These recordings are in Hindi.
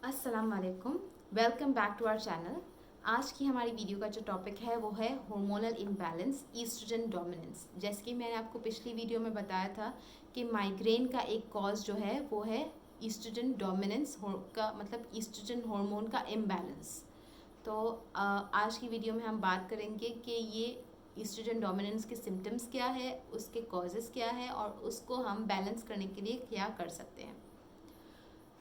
अस्सलाम वालेकुम, welcome back to our channel. आज की हमारी वीडियो का जो टॉपिक है वो है हार्मोनल इम्बैलेंस, ईस्ट्रोजन डोमिनेंस। जैसे कि मैंने आपको पिछली वीडियो में बताया था कि माइग्रेन का एक कॉज जो है वो है ईस्ट्रोजन डोमिनेंस का, मतलब ईस्ट्रोजन हार्मोन का इम्बैलेंस। तो आज की वीडियो में हम बात करेंगे कि ये ईस्ट्रोजन डोमिनेंस के सिम्टम्स क्या है, उसके कॉजेज़ क्या है और उसको हम बैलेंस करने के लिए क्या कर सकते हैं।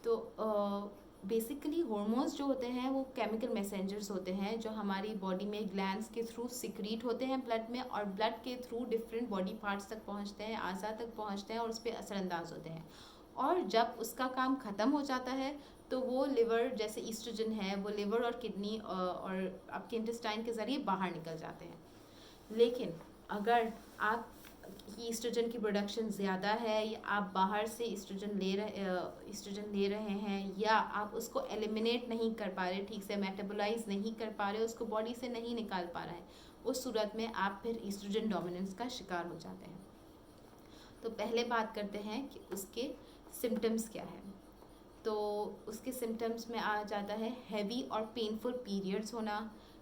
तो बेसिकली हॉर्मोन्स जो होते हैं वो केमिकल मैसेंजर्स होते हैं जो हमारी बॉडी में ग्लैंड्स के थ्रू सिक्रीट होते हैं ब्लड में, और ब्लड के थ्रू डिफरेंट बॉडी पार्ट्स तक पहुंचते हैं, आज़ा तक पहुंचते हैं और उस पर असरअंदाज होते हैं। और जब उसका काम ख़त्म हो जाता है तो वो लिवर, जैसे ईस्ट्रोजन है, वो लिवर और किडनी और आपके इंटेस्टाइन के ज़रिए बाहर निकल जाते हैं। लेकिन अगर आप की ईस्ट्रोजन की प्रोडक्शन ज़्यादा है या आप बाहर से ईस्ट्रोजन ले रहे हैं या आप उसको एलिमिनेट नहीं कर पा रहे, ठीक से मेटाबोलाइज नहीं कर पा रहे, उसको बॉडी से नहीं निकाल पा रहे हैं, उस सूरत में आप फिर ईस्ट्रोजन डोमिनेंस का शिकार हो जाते हैं। तो पहले बात करते हैं कि उसके सिम्टम्स क्या है। तो उसके सिम्टम्स में आ जाता है हैवी और पेनफुल पीरियड्स होना,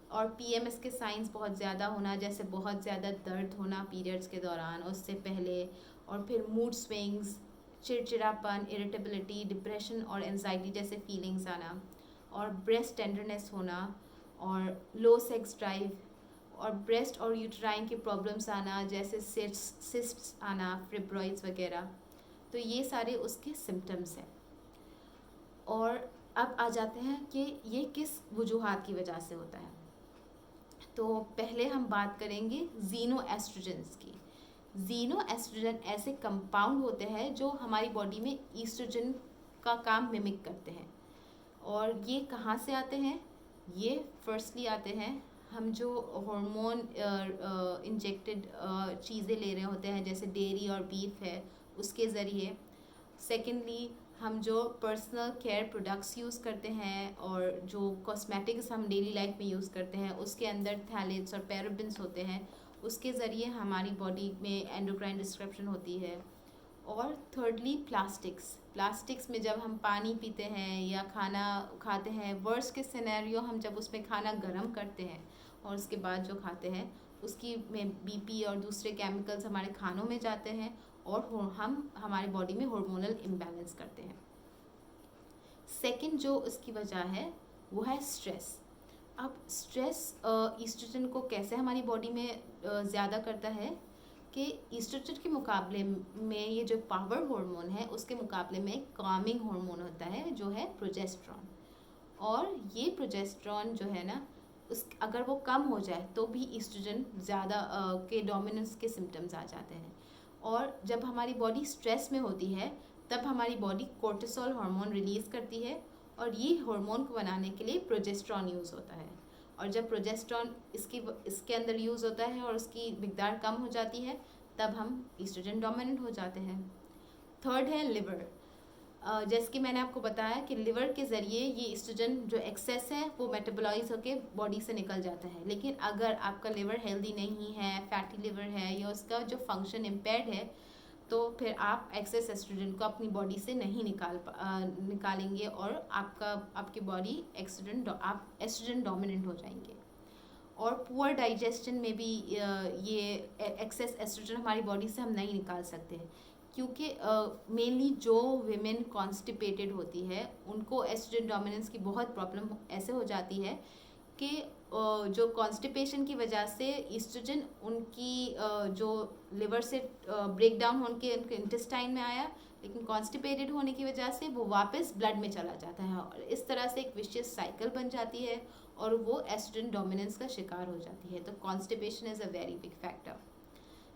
और पीएमएस के साइंस बहुत ज़्यादा होना, जैसे बहुत ज़्यादा दर्द होना पीरियड्स के दौरान, उससे पहले, और फिर मूड स्विंग्स, चिड़चिड़ापन, इरिटेबिलिटी, डिप्रेशन और एनजाइटी जैसे फीलिंग्स आना, और ब्रेस्ट टेंडरनेस होना, और लो सेक्स ड्राइव, और ब्रेस्ट और यूट्राइन के प्रॉब्लम्स आना, जैसे सिस्ट्स आना, फिब्रॉइड्स वगैरह। तो ये सारे उसके सिम्टम्स हैं। और अब आ जाते हैं कि ये किस वजूहात की वजह से होता है। तो पहले हम बात करेंगे जीनो एस्ट्रोजेंस की। जीनो एस्ट्रोजन ऐसे कंपाउंड होते हैं जो हमारी बॉडी में ईस्ट्रोजन का काम मिमिक करते हैं। और ये कहाँ से आते हैं? ये फर्स्टली आते हैं हम जो हार्मोन इंजेक्टेड चीज़ें ले रहे होते हैं, जैसे डेयरी और बीफ है, उसके ज़रिए। सेकेंडली हम जो पर्सनल केयर प्रोडक्ट्स यूज़ करते हैं और जो कॉस्मेटिक्स हम डेली लाइफ में यूज़ करते हैं, उसके अंदर थैलेट्स और पैराबेन्स होते हैं, उसके ज़रिए हमारी बॉडी में एंडोक्राइन डिस्ट्रप्शन होती है। और थर्डली प्लास्टिक्स में जब हम पानी पीते हैं या खाना खाते हैं, वर्स्ट के सिनेरियो हम जब उसमें खाना गर्म करते हैं और उसके बाद जो खाते हैं उसकी में बीपी और दूसरे केमिकल्स हमारे खानों में जाते हैं और हम हमारी बॉडी में हार्मोनल इम्बैलेंस करते हैं। सेकंड जो उसकी वजह है वो है स्ट्रेस। अब स्ट्रेस ईस्ट्रोजन को कैसे हमारी बॉडी में ज़्यादा करता है कि ईस्ट्रोजन के मुकाबले में ये जो पावर हार्मोन है उसके मुकाबले में कामिंग हार्मोन होता है जो है प्रोजेस्टेरॉन। और ये प्रोजेस्टेरॉन जो है ना, उस अगर वो कम हो जाए तो भी ईस्ट्रोजन ज़्यादा के डोमिनेंस के सिम्टम्स आ जाते हैं। और जब हमारी बॉडी स्ट्रेस में होती है तब हमारी बॉडी कोर्टिसोल हार्मोन रिलीज़ करती है, और ये हार्मोन को बनाने के लिए प्रोजेस्टेरॉन यूज़ होता है। और जब प्रोजेस्टेरॉन इसके अंदर यूज़ होता है और उसकी मिकदार कम हो जाती है तब हम ईस्ट्रोजन डोमिनेंट हो जाते हैं। थर्ड है लिवर। जैसे कि मैंने आपको बताया कि लिवर के ज़रिए ये ईस्ट्रोजन जो एक्सेस है वो मेटाबोलाइज होकर बॉडी से निकल जाता है। लेकिन अगर आपका लिवर हेल्दी नहीं है, फैटी लिवर है या उसका जो फंक्शन इम्पेयर्ड है, तो फिर आप एक्सेस एस्ट्रोजन को अपनी बॉडी से नहीं निकालेंगे और आपकी बॉडी आप एस्ट्रोजन डोमिनेंट हो जाएंगे। और पुअर डाइजेशन में भी ये एक्सेस एस्ट्रोजन हमारी बॉडी से हम नहीं निकाल सकते हैं, क्योंकि मेनली जो विमेन कॉन्स्टिपेटेड होती है उनको एस्ट्रोजन डोमिनेंस की बहुत प्रॉब्लम ऐसे हो जाती है कि जो कॉन्स्टिपेशन की वजह से ईस्ट्रोजन उनकी जो लिवर से ब्रेक डाउन होने उनके इंटेस्टाइन में आया, लेकिन कॉन्स्टिपेटेड होने की वजह से वो वापस ब्लड में चला जाता है और इस तरह से एक विशियस साइकिल बन जाती है और वो एस्ट्रोजन डोमिनेंस का शिकार हो जाती है। तो constipation is a very big factor.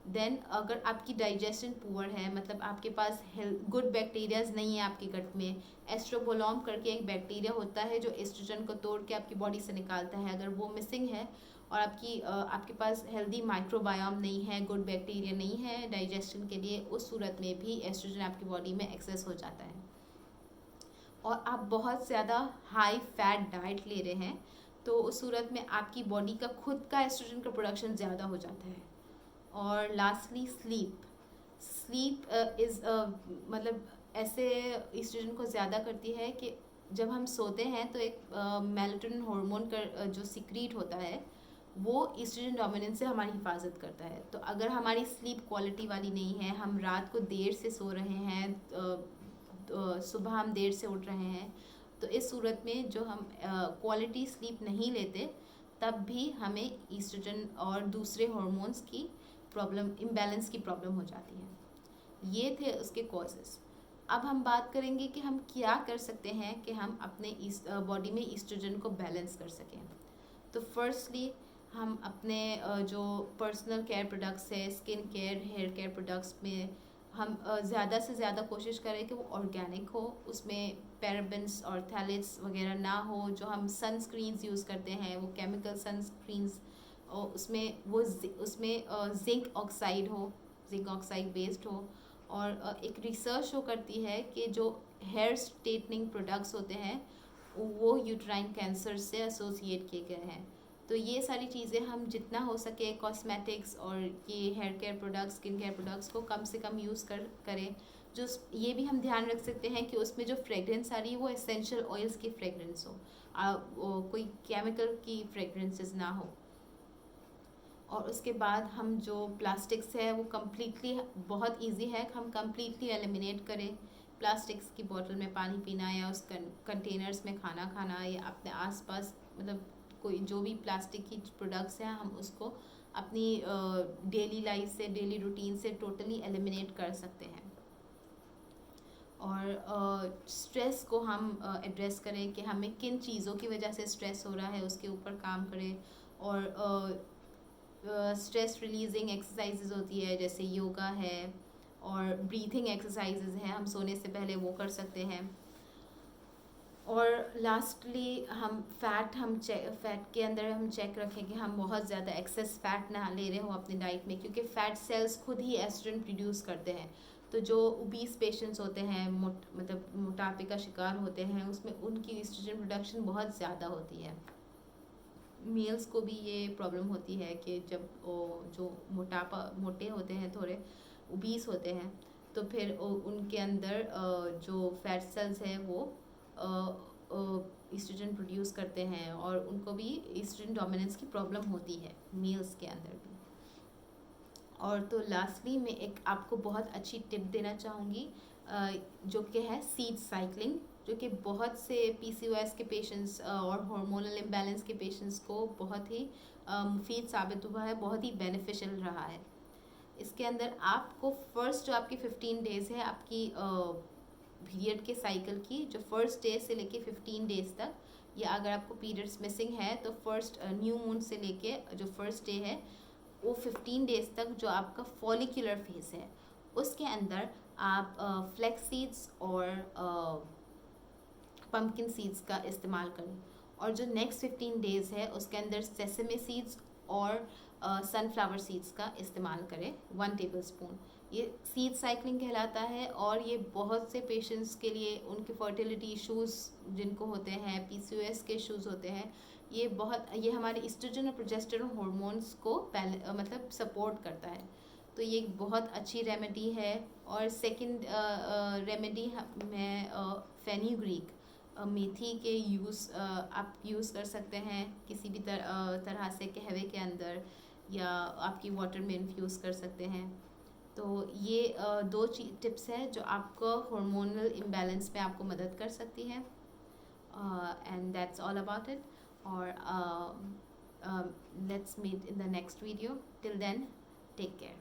Then अगर आपकी डाइजेशन पुअर है, मतलब आपके पास गुड बैक्टीरियाज नहीं है आपके गट में, एस्ट्रोबोलोम करके एक बैक्टीरिया होता है जो एस्ट्रोजन को तोड़ के आपकी बॉडी से निकालता है, अगर वो मिसिंग है और आपके पास हेल्दी माइक्रोबायोम नहीं है, गुड बैक्टीरिया नहीं है डाइजेशन के लिए, उस सूरत में भी एस्ट्रोजन आपकी बॉडी में एक्सेस हो जाता है। और आप बहुत ज़्यादा हाई फैट डाइट ले रहे हैं तो उस सूरत में आपकी बॉडी का खुद का एस्ट्रोजन का प्रोडक्शन ज़्यादा हो जाता है। और लास्टली स्लीप इज़ मतलब ऐसे ईस्ट्रोजन को ज़्यादा करती है कि जब हम सोते हैं तो एक मेलाटोनिन हार्मोन का जो सिक्रीट होता है वो ईस्ट्रोजन डोमिनेंस से हमारी हिफाजत करता है। तो अगर हमारी स्लीप क्वालिटी वाली नहीं है, हम रात को देर से सो रहे हैं, सुबह हम देर से उठ रहे हैं, तो इस सूरत में जो हम क्वालिटी स्लीप नहीं लेते तब भी हमें ईस्ट्रोजन और दूसरे हार्मोन्स की प्रॉब्लम, इम्बैलेंस की प्रॉब्लम हो जाती है। ये थे उसके कॉजेज़। अब हम बात करेंगे कि हम क्या कर सकते हैं कि हम अपने बॉडी में ईस्ट्रोजन को बैलेंस कर सकें। तो फर्स्टली हम अपने जो पर्सनल केयर प्रोडक्ट्स है, skin care, hair care products में हम ज़्यादा से ज़्यादा कोशिश करें कि वो ऑर्गेनिक हो, उसमें पैराबेन्स और थैलेट्स वगैरह ना हो। जो हम सनस्क्रीन्स यूज़ करते हैं वो केमिकल सनस्क्रीन्स, और उसमें जिंक ऑक्साइड हो, जिंक ऑक्साइड बेस्ड हो। और एक रिसर्च शो करती है कि जो हेयर स्ट्रेटनिंग प्रोडक्ट्स होते हैं वो यूट्राइन कैंसर से एसोसिएट किए गए हैं। तो ये सारी चीज़ें हम जितना हो सके कॉस्मेटिक्स और ये hair care products, skin care products को कम से कम यूज़ करें। जो ये भी हम ध्यान रख सकते हैं कि उसमें जो फ्रेगरेंस आ रही है वो एसेंशियल ऑयल्स की फ्रेगरेंस हो, कोई केमिकल की फ्रेगरेंसेस ना हो। और उसके बाद हम जो प्लास्टिक्स है वो कम्प्लीटली, बहुत इजी है, हम कम्प्लीटली एलिमिनेट करें। प्लास्टिक्स की बोतल में पानी पीना या उस कंटेनर्स में खाना खाना, या अपने आसपास मतलब कोई जो भी प्लास्टिक की प्रोडक्ट्स हैं हम उसको अपनी डेली लाइफ से, डेली रूटीन से टोटली एलिमिनेट कर सकते हैं। और स्ट्रेस को हम एड्रेस करें कि हमें किन चीज़ों की वजह से स्ट्रेस हो रहा है, उसके ऊपर काम करें। और स्ट्रेस रिलीजिंग एक्सरसाइजेज होती है जैसे योगा है, और ब्रीथिंग एक्सरसाइजेज हैं, हम सोने से पहले वो कर सकते हैं। और लास्टली हम फैट के अंदर हम चेक रखें कि हम बहुत ज़्यादा एक्सेस फैट ना ले रहे हो अपनी डाइट में, क्योंकि फैट सेल्स खुद ही एस्ट्रोजन प्रोड्यूस करते हैं। तो जो ओबीस पेशेंट्स होते हैं, मतलब मोटापे का शिकार होते हैं, उसमें उनकी एस्ट्रोजन प्रोडक्शन बहुत ज़्यादा होती है। मेल्स को भी ये प्रॉब्लम होती है कि जब वो जो मोटे होते हैं, थोड़े ओबीस होते हैं, तो फिर उनके अंदर जो फैट सेल्स हैं वो ईस्ट्रोजन प्रोड्यूस करते हैं, और उनको भी ईस्ट्रोजन डोमिनेंस की प्रॉब्लम होती है मेल्स के अंदर भी। और तो लास्टली मैं एक आपको बहुत अच्छी टिप देना चाहूँगी, जो कि है सीड साइकिलिंग, जो कि बहुत से पीसीओएस के पेशेंट्स और हार्मोनल इम्बैलेंस के पेशेंट्स को बहुत ही मुफीद साबित हुआ है, बहुत ही बेनिफिशियल रहा है। इसके अंदर आपको फर्स्ट जो आपकी 15 डेज़ है आपकी पीरियड के साइकिल की, जो फर्स्ट डे से लेके 15 डेज़ तक, या अगर आपको पीरियड्स मिसिंग है तो फर्स्ट न्यू मून से लेके जो फर्स्ट डे है वो 15 डेज़ तक जो आपका फॉलिकुलर फेज है उसके अंदर आप फ्लैक्स सीड्स और पम्पकिन सीड्स का इस्तेमाल करें। और जो नेक्स्ट 15 डेज़ है उसके अंदर सेसमे सीड्स और सनफ्लावर सीड्स का इस्तेमाल करें 1 टेबलस्पून। ये सीड साइकिलिंग कहलाता है, और ये बहुत से पेशेंट्स के लिए उनके फर्टिलिटी इश्यूज़ जिनको होते हैं, पीसीओएस के इश्यूज़ होते हैं, ये हमारे ईस्ट्रोजन और प्रोजेस्टेरोन हार्मोन्स को मतलब सपोर्ट करता है। तो ये एक बहुत अच्छी रेमेडी है। और सेकंड रेमेडी मैं फेन्यूग्रीक, मेथी के आप यूज़ कर सकते हैं किसी भी तरह से कहवे के अंदर, या आपकी वाटर में इन्फ्यूज़ कर सकते हैं। तो ये दो टिप्स हैं जो आपको हार्मोनल इम्बैलेंस में आपको मदद कर सकती है। And that's all about it. और let's meet in the next video. Till then, take care.